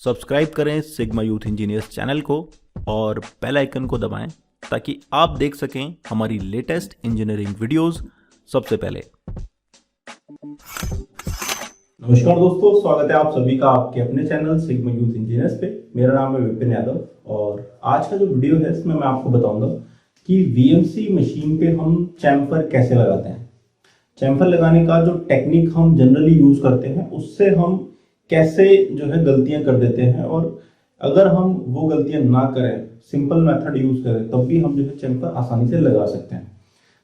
Subscribe करें sigma youth engineers channel को और बेल आइकन को दबाएं ताकि आप देख सकें हमारी लेटेस्ट इंजीनियरिंग वीडियोस सबसे पहले। नमस्कार दोस्तों, स्वागत है आप सभी का आपके अपने चैनल सिग्मा यूथ इंजीनियर्स पे। मेरा नाम है विपिन यादव और आज का जो वीडियो है इसमें मैं आपको बताऊंगा कि वीएमसी मशीन पे हम चैम्फर कैसे लगाते हैं। चैम्फर लगाने का जो टेक्निक हम जनरली यूज करते हैं उससे हम कैसे जो है गलतियां कर देते हैं, और अगर हम वो गलतियां ना करें, सिंपल मेथड यूज करें, तब भी हम जो है चैम्फर आसानी से लगा सकते हैं।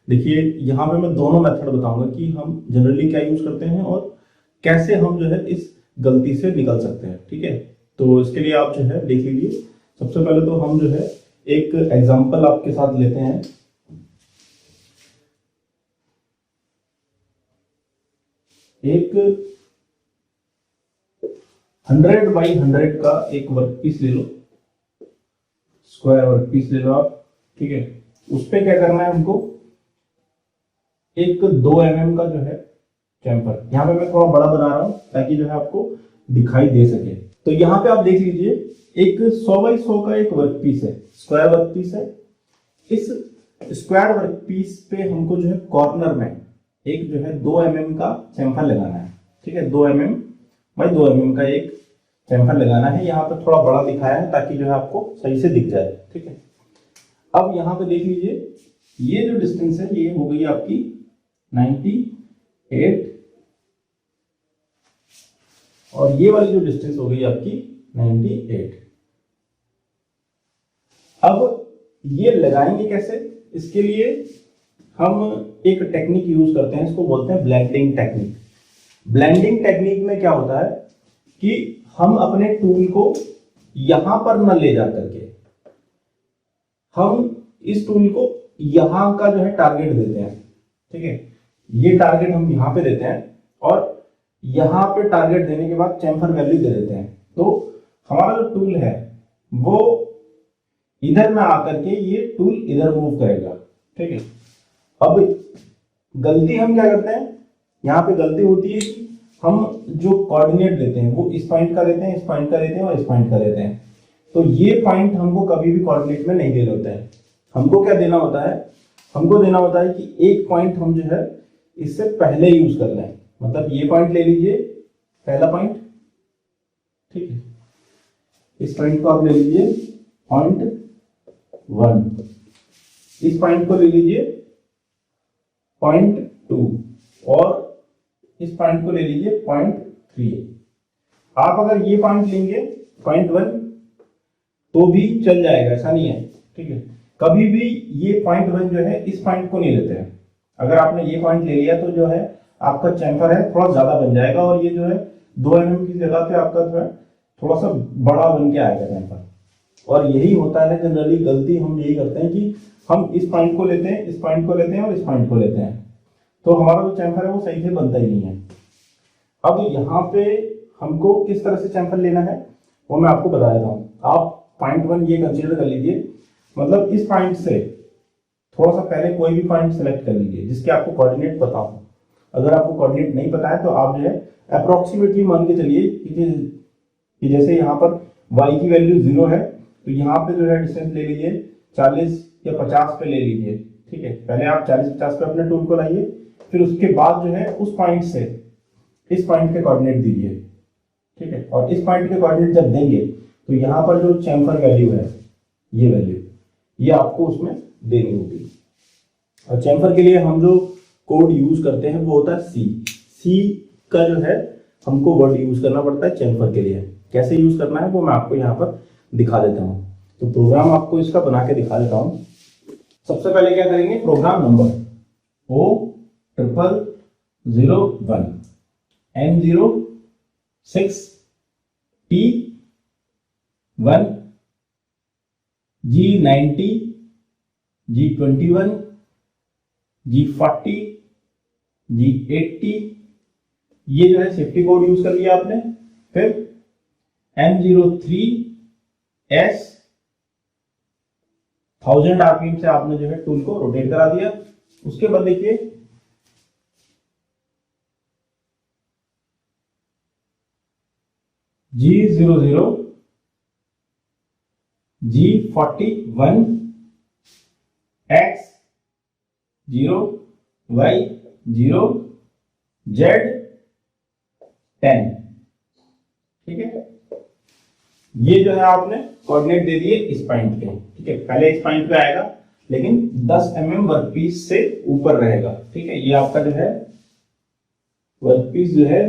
देखिए, यहाँ पे मैं दोनों मेथड बताऊंगा कि हम जनरली क्या यूज करते हैं और कैसे हम जो है इस गलती से निकल सकते हैं। ठीक है, तो इसके लिए आप जो है देख लीजिए। सबसे पहले तो हम जो है एक एग्जांपल आपके साथ लेते हैं। एक 100 बाई 100 का एक वर्क पीस ले लो, स्क्वायर वर्क पीस ले लो आप। ठीक है, उस पे क्या करना है हमको, एक 2 mm का जो है चैम्फर, यहाँ पे मैं थोड़ा बड़ा बना रहा हूं ताकि जो है आपको दिखाई दे सके। तो यहाँ पे आप देख लीजिए, एक 100 बाई 100 का एक वर्क पीस है, स्क्वायर वर्क पीस है। इस स्क्वायर वर्क पीस पे हमको जो है कॉर्नर में एक जो है 2 mm का चैम्फर लगाना है। ठीक है, 2 mm बाई 2 mm का एक चैम्फर लगाना है। यहाँ पे थोड़ा बड़ा दिखाया है ताकि जो है आपको सही से दिख जाए। ठीक है, अब यहाँ पे देख लीजिए, ये जो डिस्टेंस है ये हो गई आपकी 98 और ये वाली जो डिस्टेंस हो गई आपकी 98। अब ये लगाएंगे कैसे, इसके लिए हम एक टेक्निक यूज करते हैं, इसको बोलते हैं ब्लेंडिंग टेक्निक। ब्लेंडिंग टेक्निक में क्या होता है कि हम अपने टूल को यहां पर न ले जा करके हम इस टूल को यहां का जो है टारगेट देते हैं। ठीक है, ये टारगेट हम यहां पे देते हैं और यहां पे टारगेट देने के बाद चैम्फर वैल्यू दे देते हैं। तो हमारा जो टूल है वो इधर में आकर के ये टूल इधर मूव करेगा। ठीक है, अब गलती हम क्या करते हैं, यहाँ पे गलती होती है कि हम जो कोऑर्डिनेट देते हैं वो इस पॉइंट का देते हैं, इस पॉइंट का देते हैं और इस पॉइंट का देते हैं। तो ये पॉइंट हमको कभी भी कोऑर्डिनेट में नहीं देना होता है। हमको क्या देना होता है, हमको देना होता है कि एक पॉइंट हम जो है इससे पहले यूज कर लें। मतलब ये पॉइंट ले लीजिए, पहला पॉइंट। ठीक है, इस पॉइंट को आप ले लीजिए पॉइंट 1, इस पॉइंट को ले लीजिए पॉइंट 2 और इस पॉइंट को ले लीजिए पॉइंट 3। आप अगर ये पॉइंट लेंगे पॉइंट 1 तो भी चल जाएगा, ऐसा नहीं है। ठीक है, कभी भी ये पॉइंट 1 जो है इस पॉइंट को नहीं लेते हैं। अगर आपने ये पॉइंट ले लिया तो जो है आपका चैम्फर है थोड़ा ज्यादा बन जाएगा और ये जो है 2 mm की जगह पे आपका जो है थोड़ा सा बड़ा बन के आएगा चैम्फर। और यही होता है जनरली, गलती हम यही करते हैं कि हम इस पॉइंट को लेते हैं, इस पॉइंट को लेते हैं और इस पॉइंट को लेते हैं, तो हमारा जो चैम्फर है वो सही से बनता ही नहीं है। अब यहाँ पे हमको किस तरह से चैम्फर लेना है वो मैं आपको बता देता हूँ। आप पॉइंट 1 ये कंसीडर कर लीजिए, मतलब इस पॉइंट से थोड़ा सा पहले कोई भी पॉइंट सेलेक्ट कर लीजिए जिसके आपको कोऑर्डिनेट पता हो। अगर आपको कोऑर्डिनेट नहीं पता है तो आप जो है अप्रोक्सीमेटली मान के चलिए कि जैसे यहाँ पर y की वैल्यू 0 है तो यहाँ पे जो है डिस्टेंस ले लीजिए 40 या 50 पे ले लीजिए। ठीक है, पहले आप 40-50 पे अपने टूल को लाइए, फिर उसके बाद जो है उस पॉइंट से इस पॉइंट के कोऑर्डिनेट दीजिए। ठीक है, और इस पॉइंट के कोऑर्डिनेट जब देंगे तो यहाँ पर जो चैम्फर वैल्यू है, ये वैल्यू ये आपको उसमें देनी होगी। और चैम्फर के लिए हम जो कोड यूज करते हैं वो होता है सी का जो है हमको वर्ड यूज करना पड़ता है चैम्फर के लिए। कैसे यूज करना है वो मैं आपको यहाँ पर दिखा देता हूँ। तो प्रोग्राम आपको इसका बना के दिखा देता हूँ। सबसे पहले क्या करेंगे, programme number O0001 M06 T1 G90 G21 G40 G80, ये जो है सेफ्टी कोड यूज कर लिया आपने। फिर M03S 1000 आरपीएम से आपने जो है टूल को रोटेट करा दिया। उसके बाद देखिए G00 G41 X 0 Y 0 Z 10। ठीक है, ये जो है आपने कोऑर्डिनेट दे दिए इस पॉइंट के। ठीक है, पहले इस पॉइंट पे आएगा लेकिन 10 mm वर्कपीस से ऊपर रहेगा। ठीक है, ये आपका जो है वर्कपीस जो है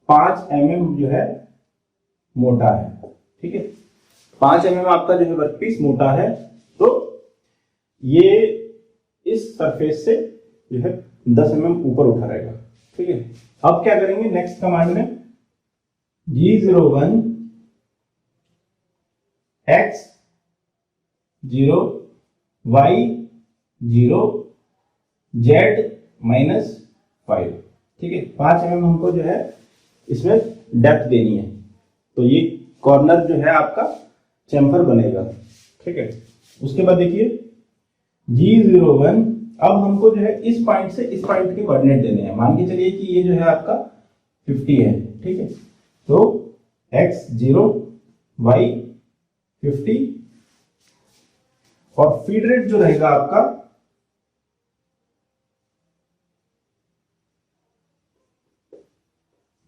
5 mm जो है मोटा है। ठीक है, 5 mm आपका जो है वर्कपीस मोटा है, तो ये इस सरफेस से जो है 10 mm ऊपर उठा रहेगा। ठीक है, अब क्या करेंगे नेक्स्ट कमांड में, G01 X 0 Y 0 Z -5। ठीक है, 5 mm हमको जो है इसमें डेप्थ देनी है, तो ये कॉर्नर जो है आपका चैम्फर बनेगा। ठीक है, उसके बाद देखिए G01, अब हमको जो है इस पॉइंट से इस पॉइंट के कोऑर्डिनेट देने हैं। मान के चलिए कि ये जो है आपका 50 है। ठीक है, तो X 0 Y 50 और फीड रेट जो रहेगा आपका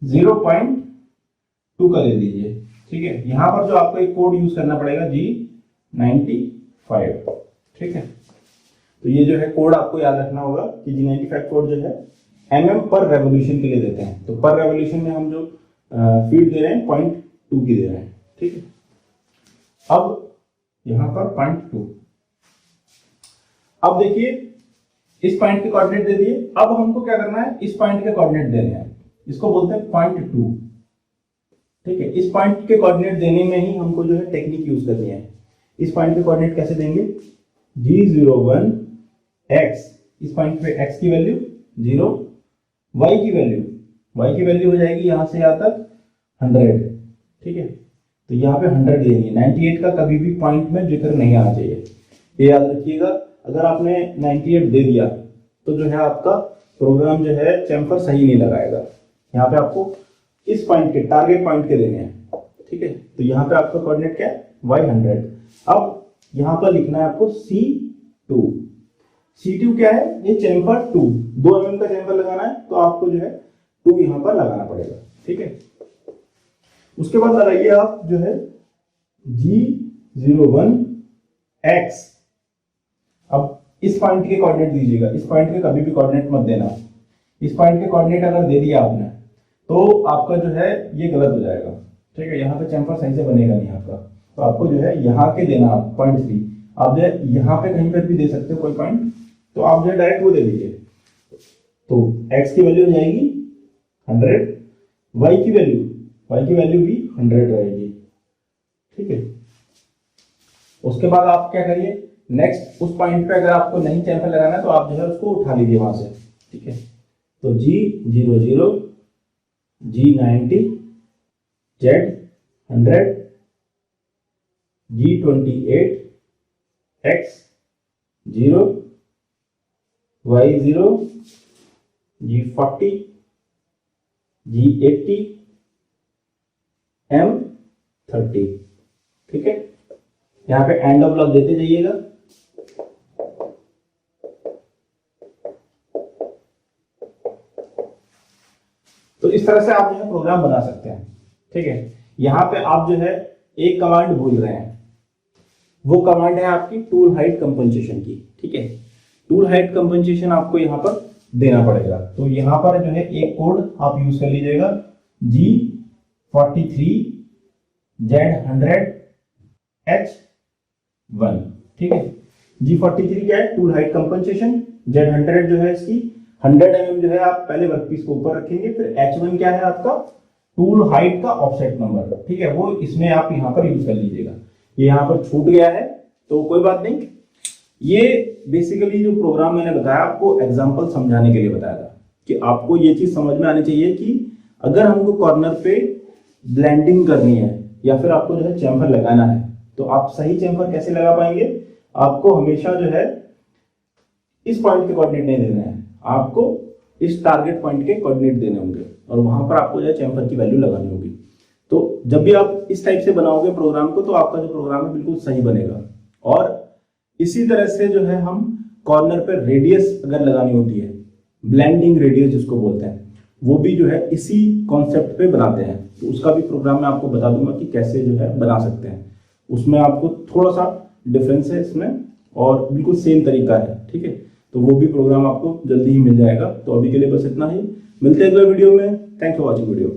0.2 का ले लीजिए। ठीक है, यहां पर जो आपको एक कोड यूज करना पड़ेगा G95। ठीक है, तो ये जो है कोड आपको याद रखना होगा कि G95 कोड जो है mm पर रेवोल्यूशन के लिए देते हैं। तो पर रेवोल्यूशन में हम जो फीड दे रहे हैं 0.2 की दे रहे हैं। ठीक है, अब यहां पर 0.2। अब देखिए इस पॉइंट के कोऑर्डिनेट दे दिए, अब हमको क्या करना है, इस पॉइंट के कोऑर्डिनेट देने हैं, इसको बोलते हैं 0.2। ठीक है, इस पॉइंट के कोऑर्डिनेट देने में ही हमको जो है टेक्निक यूज करनी है। इस पॉइंट के कोऑर्डिनेट कैसे देंगे, G01 X, इस पॉइंट पे X की वैल्यू 0, Y की वैल्यू हो जाएगी यहां से यहां तक 100। ठीक है, तो यहाँ पे 100 देनी है। 98 का कभी भी पॉइंट में जिक्र नहीं आना चाहिए, ये याद रखिएगा। अगर आपने 98 दे दिया तो जो है आपका प्रोग्राम जो है चैम्फर सही नहीं लगाएगा। यहाँ पे आपको इस पॉइंट के टारगेट पॉइंट के देने हैं। ठीक है, तो यहाँ पे आपका कोऑर्डिनेट क्या है, Y100। अब यहाँ पर लिखना है आपको C2। C2 क्या है, ये चैम्फर 2 mm का चैम्फर लगाना है, तो आपको जो है 2 यहाँ पर लगाना पड़ेगा। ठीक है, उसके बाद लगाइए आप जो है G01 X। अब इस पॉइंट के कोऑर्डिनेट दीजिएगा, इस पॉइंट के कभी भी कोऑर्डिनेट मत देना। इस पॉइंट के कोऑर्डिनेट अगर दे दिया आपने तो आपका जो है ये गलत हो जाएगा। ठीक है, यहाँ पे चैम्फर सही से बनेगा नहीं आपका, तो आपको जो है यहाँ के देना 0.3। आप जो है यहाँ पे कहीं पर भी दे सकते हो कोई पॉइंट, तो आप जो है डायरेक्ट वो दे दीजिए। तो x की वैल्यू हो जाएगी 100, y की वैल्यू भी 100 रहेगी। ठीक है, उसके बाद आप क्या करिए, नेक्स्ट उस पॉइंट पे अगर आपको नहीं चैम्फर लगाना है तो आप जो है उसको उठा लीजिए वहां से। ठीक है, तो G00 G90 Z100 G28 X 0 Y 0 G40 G80 M30। ठीक है, यहाँ पे एंड ऑफ ब्लॉक देते जाइएगा। तो इस तरह से आप जो है प्रोग्राम बना सकते हैं। ठीक है, यहाँ पे आप जो है एक कमांड भूल रहे हैं, वो कमांड है आपकी टूल हाइट कंपनसेशन की। ठीक है, टूल हाइट कंपनसेशन आपको यहाँ पर देना पड़ेगा। तो यहाँ पर जो है एक कोड आप यूज कर लीजिएगा G43 Z100 H1। ठीक है, G43 क्या है, टूल हाइट कंपनसेशन। Z100 जो है इसकी 100 mm जो है आप पहले वर्कपीस को ऊपर रखेंगे। फिर H1 क्या है आपका, टूल हाइट का ऑफसेट नंबर। ठीक है, वो इसमें आप यहाँ पर यूज कर लीजिएगा। ये यहाँ पर छूट गया है तो कोई बात नहीं। ये बेसिकली जो प्रोग्राम मैंने बताया आपको एग्जांपल समझाने के लिए बताया था कि आपको ये चीज समझ में आनी चाहिए कि अगर हमको कॉर्नर पे ब्लेंडिंग करनी है या फिर आपको जो है चैम्फर लगाना है तो आप सही चैम्फर कैसे लगा पाएंगे। आपको हमेशा जो है इस पॉइंट के कोऑर्डिनेट नहीं देने हैं, आपको इस टारगेट पॉइंट के कोऑर्डिनेट देने होंगे और वहां पर आपको जो है चैम्फर की वैल्यू लगानी होगी। तो जब भी आप इस टाइप से बनाओगे प्रोग्राम को तो आपका जो प्रोग्राम है बिल्कुल सही बनेगा। और इसी तरह से जो है हम कॉर्नर पे रेडियस अगर लगानी होती है, ब्लेंडिंग रेडियस जिसको बोलते हैं, वो भी जो है इसी कॉन्सेप्ट पे बनाते हैं। तो उसका भी प्रोग्राम मैं आपको बता दूंगा कि कैसे जो है बना सकते हैं। उसमें आपको थोड़ा सा डिफरेंस है इसमें और बिल्कुल सेम तरीका है, ठीक है। तो वो भी प्रोग्राम आपको जल्दी ही मिल जाएगा। तो अभी के लिए बस इतना ही, मिलते हैं अगले वीडियो में। Thanks for watching video.